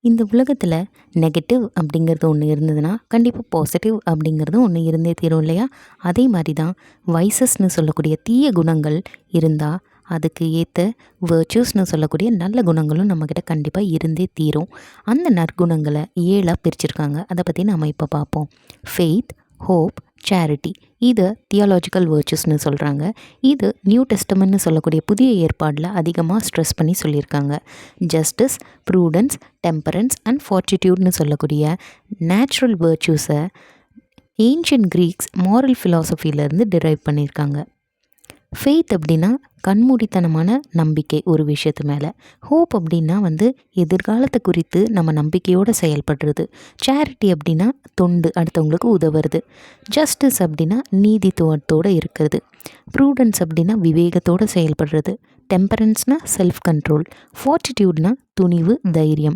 இந்த உலகத்தில் நெகட்டிவ் அப்படிங்கிறது ஒன்று இருந்ததுன்னா கண்டிப்பாக பாசிட்டிவ் அப்படிங்கிறதும் ஒன்று இருந்தே தீரும் இல்லையா? அதே மாதிரி தான் வைசஸ்னு சொல்லக்கூடிய தீய குணங்கள் இருந்தால் அதுக்கு ஏற்ற வேர்ச்சூஸ்னு சொல்லக்கூடிய நல்ல குணங்களும் நம்மக்கிட்ட கண்டிப்பாக இருந்தே தீரும். அந்த நற்குணங்களை 7ஆக பிரிச்சிருக்காங்க. அதை பற்றி நாம் இப்போ பார்ப்போம். Faith, hope, charity. இதை தியாலாஜிக்கல் வேர்ச்சூஸ்னு சொல்கிறாங்க. இது நியூ டெஸ்டமெண்ட்னு சொல்லக்கூடிய புதிய ஏற்பாடில் அதிகமாக ஸ்ட்ரெஸ் பண்ணி சொல்லியிருக்காங்க. ஜஸ்டிஸ், ப்ரூடன்ஸ், டெம்பரன்ஸ் அண்ட் ஃபார்ட்டிடியூட்னு சொல்லக்கூடிய நேச்சுரல் வேர்ச்சூஸை ஏன்ஷியன்ட் க்ரீக்ஸ் மாரல் ஃபிலாசபிலேருந்து டிரைவ் பண்ணியிருக்காங்க. ஃபெய்த் அப்படின்னா கண்மூடித்தனமான நம்பிக்கை ஒரு விஷயத்து மேலே. ஹோப் அப்படின்னா எதிர்காலத்தை குறித்து நம்ம நம்பிக்கையோடு செயல்படுறது. சேரிட்டி அப்படின்னா தொண்டு, அடுத்தவங்களுக்கு உதவுறது. ஜஸ்டிஸ் அப்படின்னா நீதித்துவத்தோடு இருக்கிறது. ப்ரூடன்ஸ் அப்படின்னா விவேகத்தோடு செயல்படுறது. டெம்பரன்ஸ்னால் செல்ஃப் கண்ட்ரோல். ஃபார்ட்டிடியூட்னா துணிவு, தைரியம்.